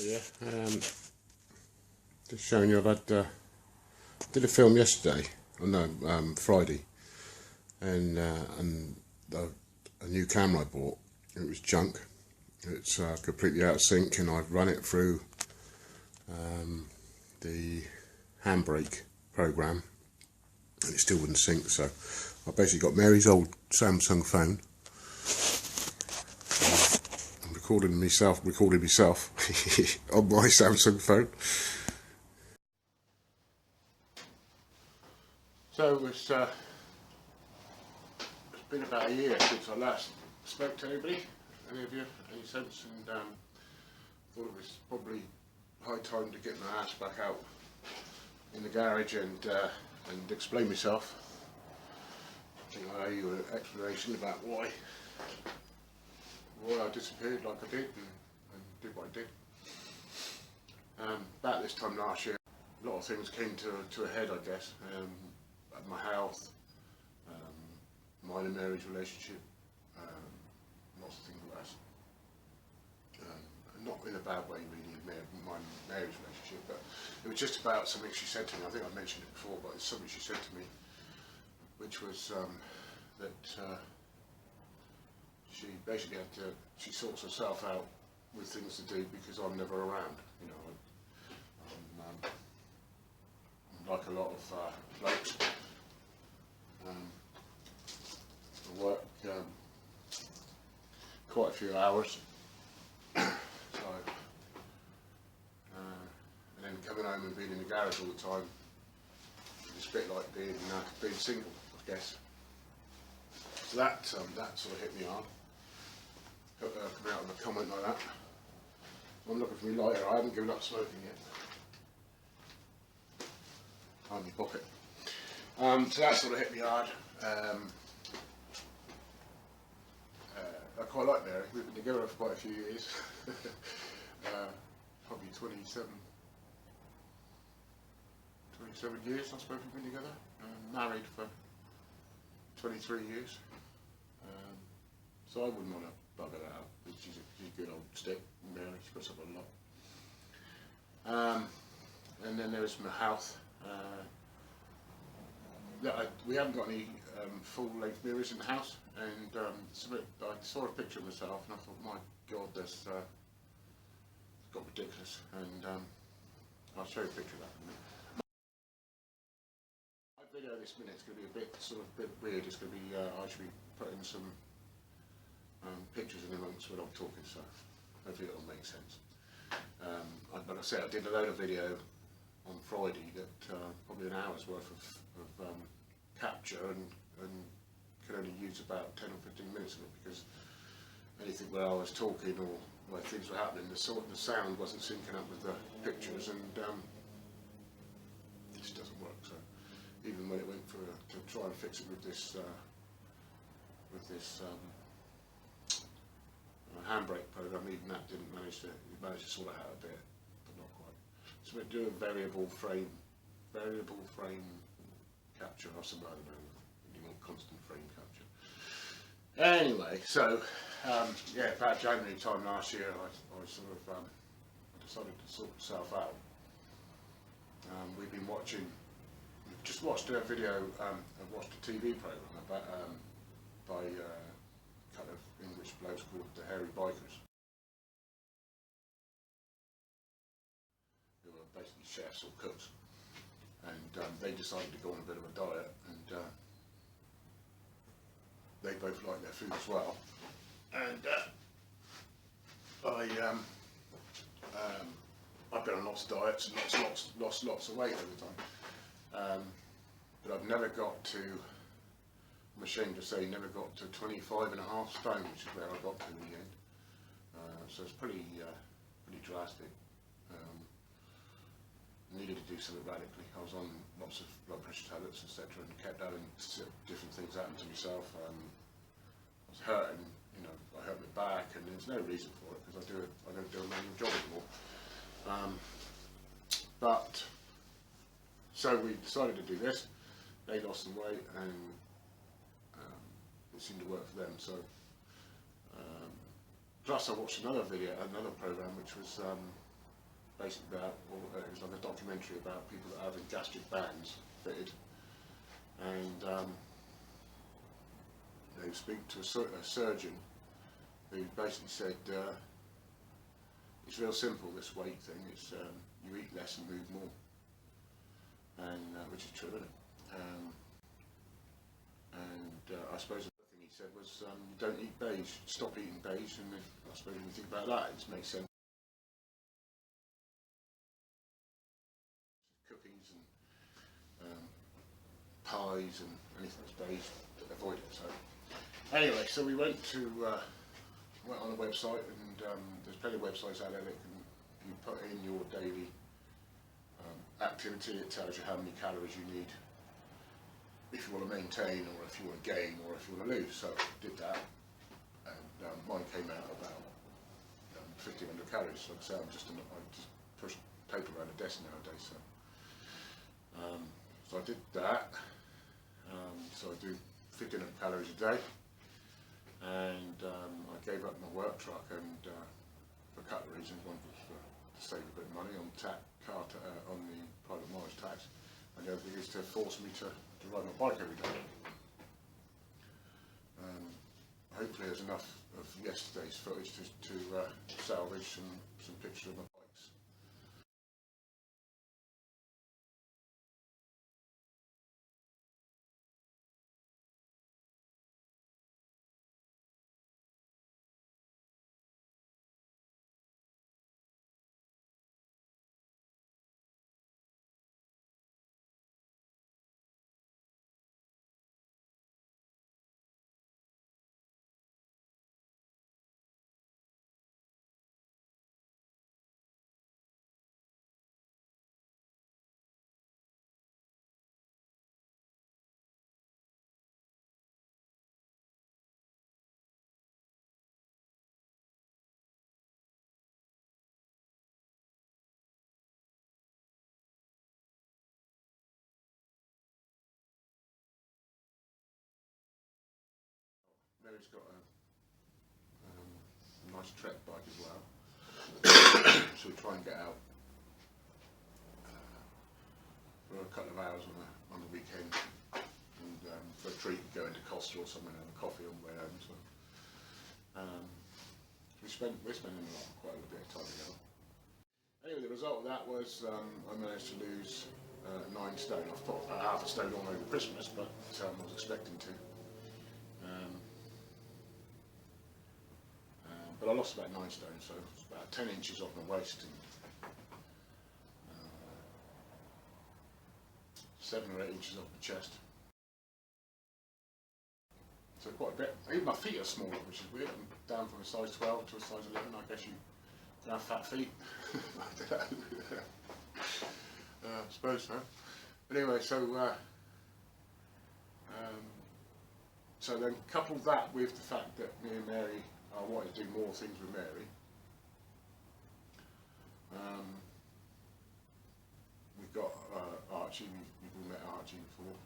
Yeah, just showing you I've had did a film yesterday, or no, Friday, and a new camera I bought. It was junk. It's completely out of sync, and I've run it through the handbrake program, and it still wouldn't sync. So I basically got Mary's old Samsung phone. I'm recording myself on my Samsung phone. So it's been about a year since I last spoke to anybody, any of you, any sense, and thought it was probably high time to get my ass back out in the garage and explain myself. I think I owe you an explanation about why I disappeared like I did and did what I did. About this time last year, a lot of things came to a head, I guess. My health, mine and Mary's relationship, lots of things like that. Not in a bad way really, mine and Mary's relationship, but it was just about something she said to me. I think I mentioned it before, but it's something she said to me, which was that she basically she sorts herself out with things to do because I'm never around. You know, I'm like a lot of blokes. I work quite a few hours, so, and then coming home and being in the garage all the time, it's a bit like being single, I guess. So that sort of hit me hard. Coming out with a comment like that. I'm looking for me lighter. I haven't given up smoking yet. I'm in my pocket. So that sort of hit me hard. I quite like Mary. We've been together for quite a few years. Probably 27 years I suppose we've been together. Married for 23 years. So I wouldn't want to bugger that up. She's a good old stick, Mary. She puts up a lot. And then there's my health. We haven't got any full-length mirrors in the house, and I saw a picture of myself and I thought, my God, this got ridiculous, and I'll show you a picture of that in a minute. My video this minute's going to be a bit weird. It's going to be, I should be putting some pictures in amongst when I'm talking, so hopefully it'll make sense. Like I said, I did a load of video on Friday that probably an hour's worth of capture and could only use about 10 or 15 minutes of it, because anything where I was talking or where things were happening, the sound wasn't syncing up with the pictures, and it just doesn't work. So even when it went to try and fix it with this handbrake program, even that didn't manage to sort it out a bit, but not quite. So we're doing variable frame capture or something, I don't know, you want constant frame capture. Anyway, so yeah, about January time last year, I decided to sort myself out. We've just watched a video, I've watched a TV program about by kind of English blokes called the Hairy Bikers, who are basically chefs or cooks. And they decided to go on a bit of a diet, and they both like their food as well. And I've been on lots of diets and lost lots of weight over time. But I've never got to, I'm ashamed to say, never got to 25.5 stone, which is where I got to in the end. So it's pretty drastic. Needed to do something radically. I was on lots of blood pressure tablets, etc., and kept having different things happen to myself. I was hurting, you know, I hurt my back, and there's no reason for it because I don't do a manual job anymore. But so we decided to do this. They lost some weight, and it seemed to work for them. So plus I watched another program which was basically about, it was like a documentary about people that are having gastric bands fitted, and they speak to a surgeon who basically said it's real simple, this weight thing. It's you eat less and move more, and which is true, isn't it? I suppose the other thing he said was you don't eat beige, stop eating beige, and I suppose when you think about that, it makes sense. Cookies and pies and anything that's beige, avoid it. So anyway, so we went on a website, and there's plenty of websites out there that you put in your daily activity. It tells you how many calories you need if you want to maintain, or if you want to gain, or if you want to lose. So I did that, and mine came out about 1,500 calories. So I just push paper around the desk nowadays. So I did that. So I do 1,500 calories a day, and I gave up my work truck, and for a couple of reasons. One was to save a bit of money on on the private mileage tax, and the other thing is to force me to ride my bike every day. Hopefully there's enough of yesterday's footage to salvage some pictures of my bikes. Mary's got a nice trek bike as well, so we try and get out for a couple of hours on the weekend, and for a treat go into Costa or somewhere and have a coffee on the way home. So we're spending quite a bit of time together. Anyway, the result of that was I managed to lose 9 stone. I've put about half a stone on over Christmas, but I was expecting to. But I lost about 9 stone, so it's about 10 inches off my waist, and 7 or 8 inches off my chest. So quite a bit. Even my feet are smaller, which is weird. I'm down from a size 12 to a size 11. I guess you can have fat feet. I don't know. I suppose so. But anyway, so then couple that with the fact that me and Mary, I wanted to do more things with Mary. We've got Archie. We've all met Archie before.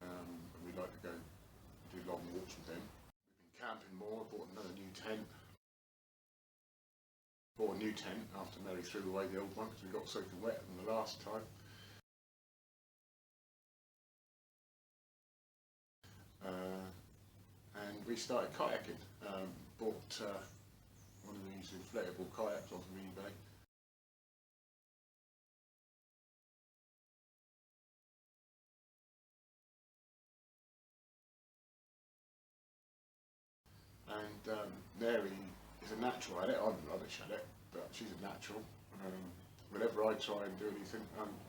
And we'd like to go do long walks with him. We've been camping more. Bought another new tent. Bought a new tent after Mary threw away the old one because we got soaking wet than the last time. And we started kayaking. Bought one of these inflatable kayaks off of eBay. And Mary is a natural at it. I'm rubbish at it, but she's a natural. Whenever I try and do anything,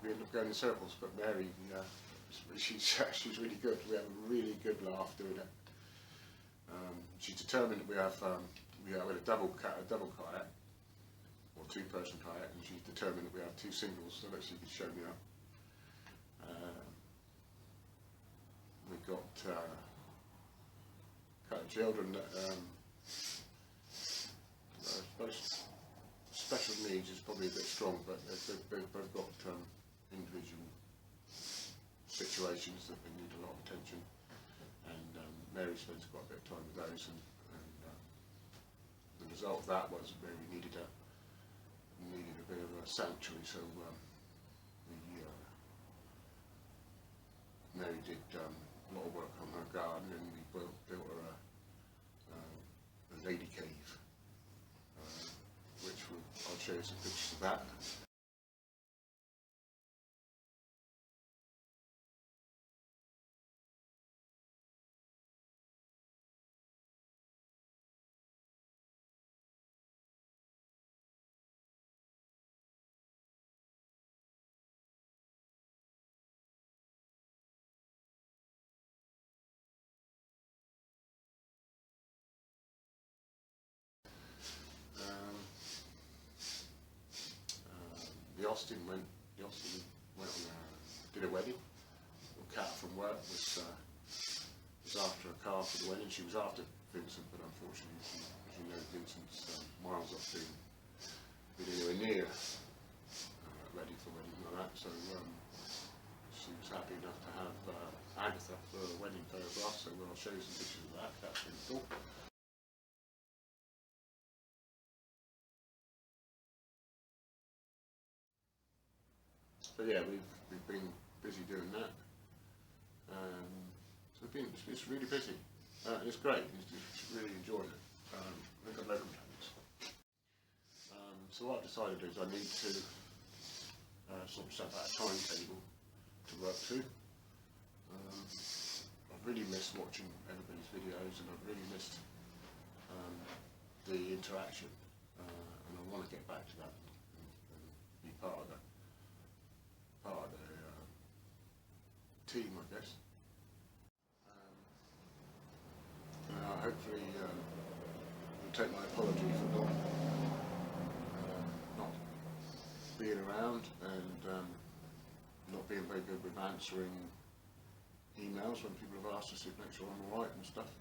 we end up going in circles. But Mary, she's really good. We have a really good laugh doing it. She's determined that we have a double kayak, or 2-person kayak, and she's determined that we have 2 singles so that she can show me up. We've got a couple of children that special needs is probably a bit strong, but they've both got individual situations that they need a lot of attention, and Mary spends quite a bit of time with those, and the result of that was Mary needed a bit of a sanctuary, so Mary did a lot of work on her garden, and we built her a lady cave, which I'll show you some pictures of that. The Austin went on did a wedding. Kat from work was after a car for the wedding. She was after Vincent, but unfortunately, as you know, Vincent's miles off being anywhere near ready for wedding like that. So she was happy enough to have Agatha for a wedding photograph. So I'll show you some pictures of that. That's really cool. So yeah, we've been busy doing that. So it's really busy. It's great. It's really enjoying it. I've got loads of plans. So what I've decided is I need to sort of set out a timetable to work to. I've really missed watching everybody's videos, and I've really missed the interaction, and I want to get back to that and be part of the team, I guess. Hopefully you'll take my apology for not being around and not being very good with answering emails when people have asked us to make sure I'm alright and stuff.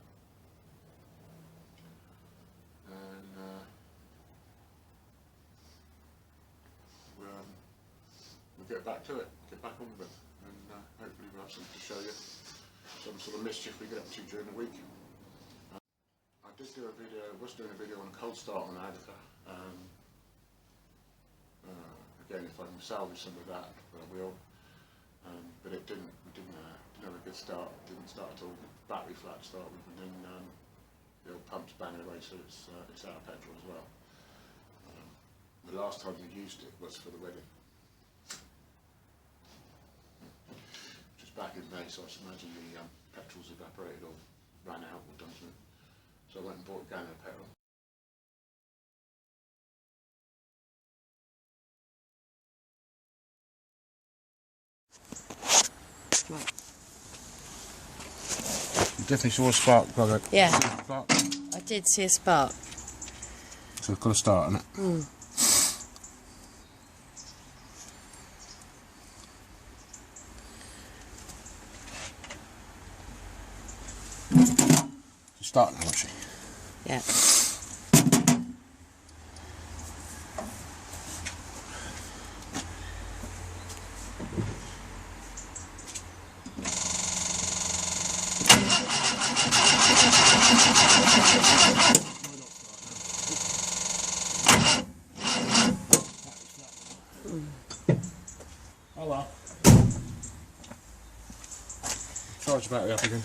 And we'll get back to it, get back on with it, and hopefully we'll have something to show you, some sort of mischief we get up to during the week. I did do a video, was doing a video on a cold start on Agatha. Again, if I can salvage some of that, I will. But we didn't have a good start. It didn't start at all. Battery flat to start with, and then the old pump's banging away, so it's out of petrol as well. The last time we used it was for the wedding, which was back in May, so I imagine the petrol's evaporated or ran out or done something. So I went and bought a gallon of petrol. Right. You definitely saw a spark, brother. Yeah. I did see a spark. So it's got a start on it. She's starting now, isn't she? Yeah. Oh well. Charge the battery up again.